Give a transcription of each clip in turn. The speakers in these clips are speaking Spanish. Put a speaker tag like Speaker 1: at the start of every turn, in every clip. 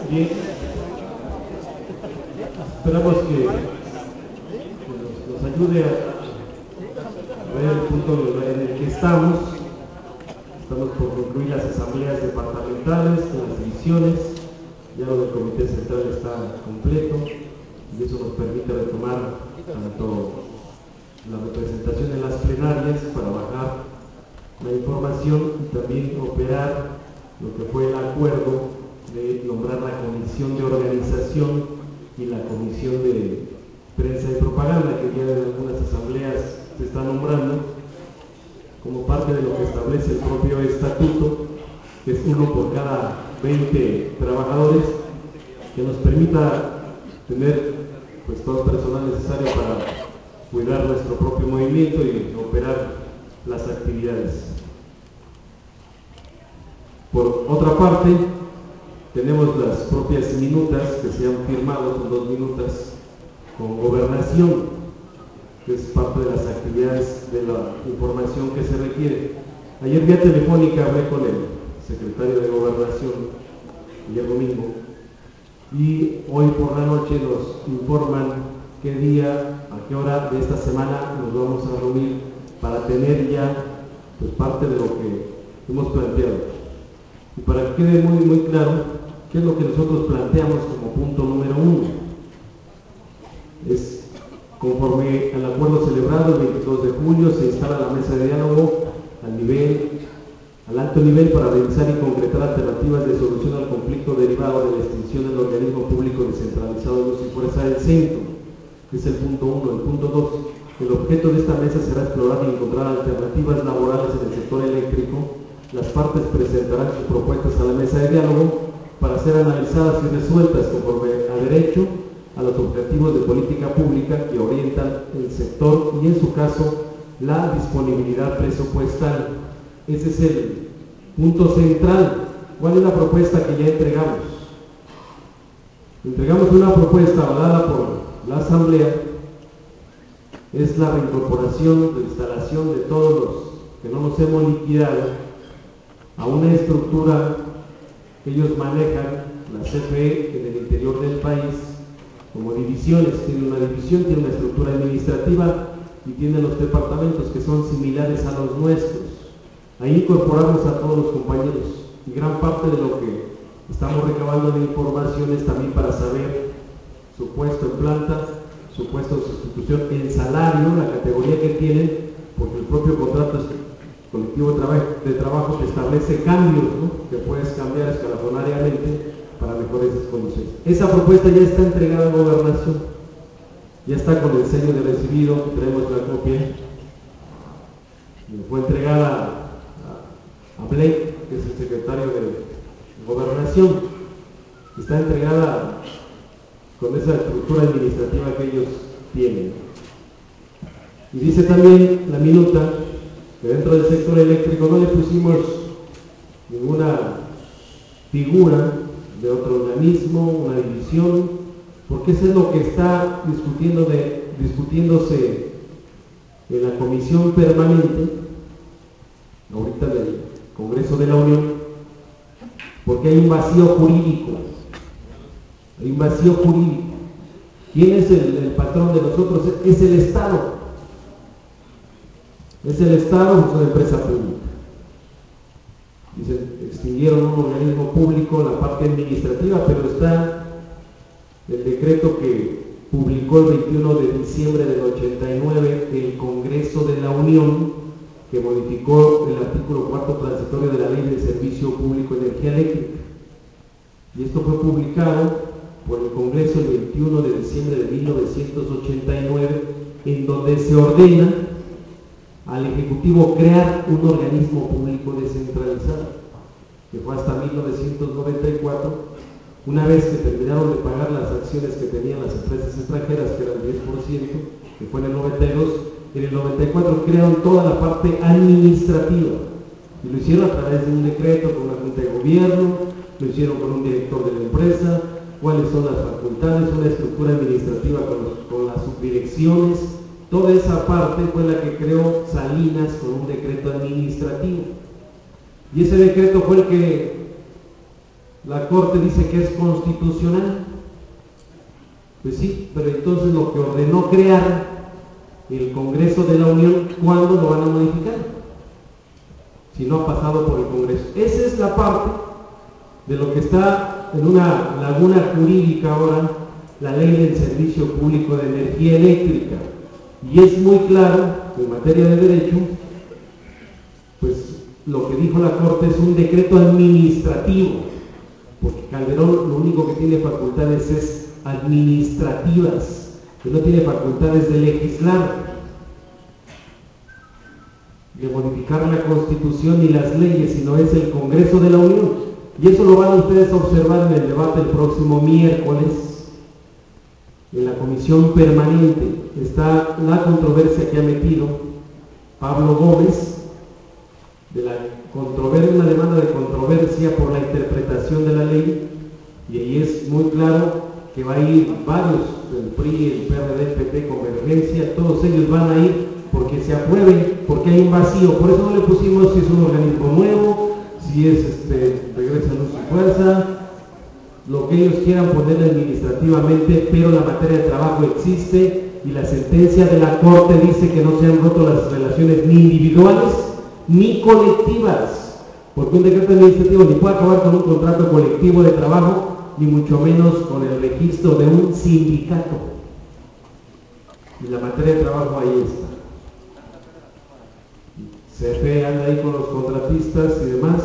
Speaker 1: Bien, esperamos que nos ayude a ver el punto en el que estamos. Estamos por concluir las asambleas departamentales, con las divisiones, ya lo del comité central está completo y eso nos permite retomar tanto la representación en las plenarias para bajar la información y también operar lo que fue el acuerdo de nombrar la comisión de organización y la comisión de prensa y propaganda, que ya en algunas asambleas se está nombrando como parte de lo que establece el propio estatuto, que es uno por cada 20 trabajadores, que nos permita tener pues todo el personal necesario para cuidar nuestro propio movimiento y operar las actividades. Por otra parte, tenemos las propias minutas que se han firmado, son 2 minutas con gobernación, que es parte de las actividades de la información que se requiere. Ayer vía telefónica hablé con el secretario de Gobernación, Guillermo Mingo, y hoy por la noche nos informan qué día, a qué hora de esta semana nos vamos a reunir para tener ya pues, parte de lo que hemos planteado. Y para que quede muy claro qué es lo que nosotros planteamos como punto número 1. Es conforme al acuerdo celebrado el 22 de julio, se instala la mesa de diálogo al alto nivel para revisar y concretar alternativas de solución al conflicto derivado de la extinción del organismo público descentralizado de Luz y Fuerza del Centro, que es el punto 1. El punto 2, el objeto de esta mesa será explorar y encontrar alternativas laborales en el sector eléctrico. Las partes presentarán sus propuestas a la mesa de diálogo para ser analizadas y resueltas conforme a derecho a los objetivos de política pública que orientan el sector y, en su caso, la disponibilidad presupuestal. Ese es el punto central. ¿Cuál es la propuesta que ya entregamos? Entregamos una propuesta avalada por la Asamblea, es la reincorporación, la instalación de todos los que no nos hemos liquidado a una estructura que ellos manejan, la CFE, en el interior del país, como divisiones. Tiene una división, tiene una estructura administrativa y tiene los departamentos que son similares a los nuestros. Ahí incorporamos a todos los compañeros y gran parte de lo que estamos recabando de información es también para saber su puesto en planta, su puesto de sustitución, el salario, la categoría que tienen, porque el propio contrato colectivo de trabajo te establece cambios, ¿no?, que puedes cambiar escalonariamente para mejores condiciones. Esa propuesta ya está entregada a Gobernación, ya está con el sello de recibido, traemos la copia, fue entregada a Blake, que es el secretario de Gobernación, está entregada con esa estructura administrativa que ellos tienen. Y dice también la minuta que dentro del sector eléctrico no le pusimos ninguna figura de otro organismo, una división, porque eso es lo que está discutiéndose en la comisión permanente, ahorita del Congreso de la Unión, porque hay un vacío jurídico. Hay un vacío jurídico. ¿Quién es el patrón de nosotros? Es el Estado. Es el Estado, es una empresa pública. Dicen, extinguieron un organismo público, la parte administrativa, pero está el decreto que publicó el 21 de diciembre del 89 el Congreso de la Unión, que modificó el artículo 4 transitorio de la Ley de Servicio Público de Energía Eléctrica. Y esto fue publicado por el Congreso el 21 de diciembre de 1989, en donde se ordena al Ejecutivo crear un organismo público descentralizado, que fue hasta 1994, una vez que terminaron de pagar las acciones que tenían las empresas extranjeras, que era el 10%, que fue en el 92, en el 94 crearon toda la parte administrativa, y lo hicieron a través de un decreto con una junta de gobierno, lo hicieron con un director de la empresa, cuáles son las facultades, una estructura administrativa con las subdirecciones. Toda esa parte fue la que creó Salinas con un decreto administrativo. Y ese decreto fue el que La Corte dice que es constitucional. Pues sí, pero entonces lo que ordenó crear el Congreso de la Unión, ¿cuándo lo van a modificar? Si no ha pasado por el Congreso. Esa es la parte de lo que está en una laguna jurídica ahora, la Ley del Servicio Público de Energía Eléctrica. Y es muy claro, en materia de derecho, pues lo que dijo la Corte es un decreto administrativo, porque Calderón lo único que tiene facultades es administrativas, que no tiene facultades de legislar, de modificar la Constitución y las leyes, sino es el Congreso de la Unión. Y eso lo van ustedes a observar en el debate el próximo miércoles. En la comisión permanente está la controversia que ha metido Pablo Gómez, de una demanda de controversia por la interpretación de la ley, y ahí es muy claro que va a ir varios, el PRI, el PRD, el PP, Convergencia, todos ellos van a ir porque se aprueben, porque hay un vacío. Por eso no le pusimos si es un organismo nuevo, si es regresa a su fuerza, lo que ellos quieran poner administrativamente, pero la materia de trabajo existe y la sentencia de la Corte dice que no se han roto las relaciones ni individuales ni colectivas, porque un decreto administrativo ni puede acabar con un contrato colectivo de trabajo, ni mucho menos con el registro de un sindicato. Y la materia de trabajo ahí está. CFE anda ahí con los contratistas y demás,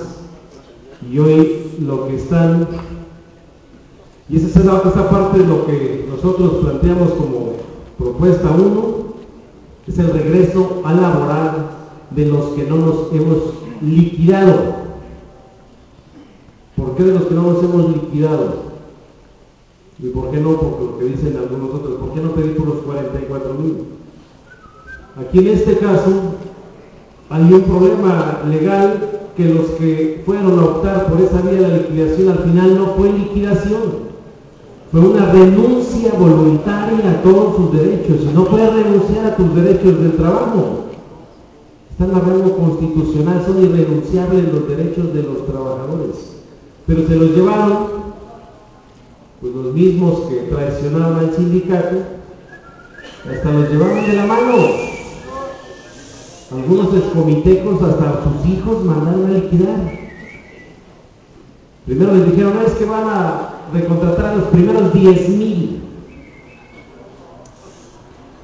Speaker 1: y hoy lo que están, y esa es esta parte de lo que nosotros planteamos como propuesta 1, es el regreso a laboral de los que no nos hemos liquidado. ¿Por qué de los que no nos hemos liquidado? ¿Y por qué no? Porque lo que dicen algunos otros, ¿por qué no pedir por los 44,000? Aquí en este caso hay un problema legal, que los que fueron a optar por esa vía de la liquidación al final no fue liquidación, fue una renuncia voluntaria a todos sus derechos. Y no puedes renunciar a tus derechos del trabajo. Está en el rango constitucional, son irrenunciables los derechos de los trabajadores. Pero se los llevaron pues los mismos que traicionaban al sindicato, hasta los llevaban de la mano. Algunos excomitecos hasta a sus hijos mandaron a liquidar. Primero les dijeron, no, es que van a recontratar a los primeros 10,000.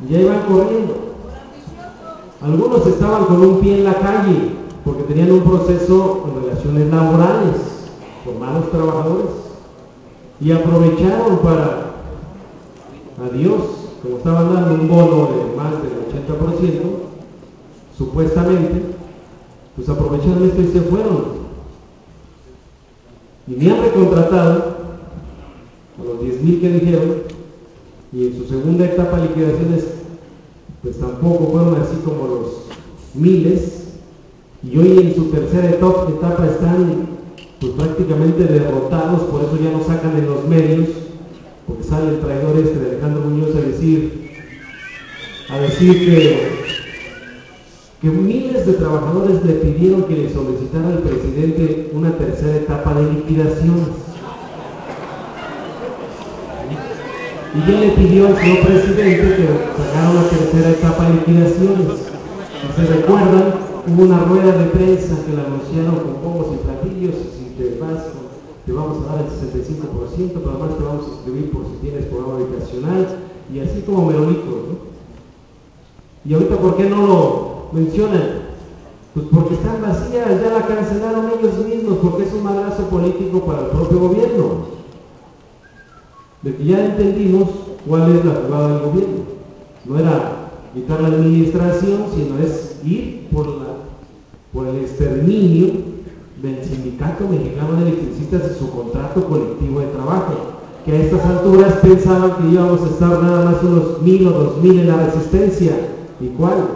Speaker 1: Y ahí van corriendo. Algunos estaban con un pie en la calle, porque tenían un proceso en relaciones laborales con malos trabajadores, y aprovecharon para, adiós, como estaban dando un bono de más del 80%, supuestamente, pues aprovecharon esto y se fueron. Y ni han recontratado a los 10,000 que dijeron, y en su segunda etapa de liquidaciones, pues tampoco fueron así como los miles, y hoy en su tercera etapa están pues prácticamente derrotados. Por eso ya no sacan en los medios, porque sale el traidor de Alejandro Muñoz a decir que miles de trabajadores le pidieron que le solicitara al presidente una tercera etapa de liquidaciones. Y él le pidió al señor presidente que sacara una tercera etapa de liquidaciones. Si se recuerdan, hubo una rueda de prensa que la anunciaron con pomos y platillos: si te vas, te vamos a dar el 65%, pero además te vamos a inscribir por si tienes programa habitacional, y así como merolitos, ¿no? Y ahorita, ¿por qué no lo mencionan? Pues porque están vacías, ya la cancelaron ellos mismos, porque es un madrazo político para el propio gobierno. De que ya entendimos cuál es la jugada del gobierno. No era quitar la administración, sino es ir por el exterminio del Sindicato Mexicano de Electricistas y su contrato colectivo de trabajo, que a estas alturas pensaban que íbamos a estar nada más unos 1,000 o 2,000 en la resistencia. ¿Y cuál?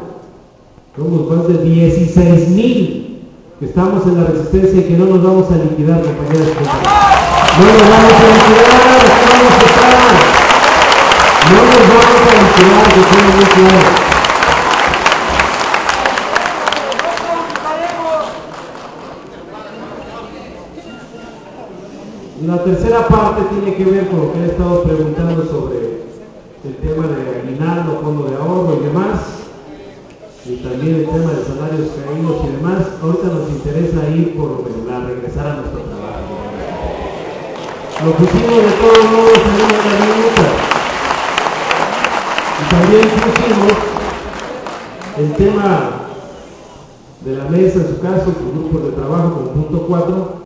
Speaker 1: Somos más de 16,000 que estamos en la resistencia y que no nos vamos a liquidar, compañeros. No nos vamos a liquidar, aquí vamos a estar. No nos vamos a liquidar, que quede muy claro. Y la tercera parte tiene que ver con lo que he estado preguntando sobre el tema de aguinaldo, fondo de ahorro y demás, y también el tema de salarios caídos y demás. Ahorita nos interesa ir por lo regular, regresar a nuestro trabajo. Lo pusimos de todos modos en una minuta. Y también pusimos el tema de la mesa, en su caso, con grupos de trabajo, con punto 4,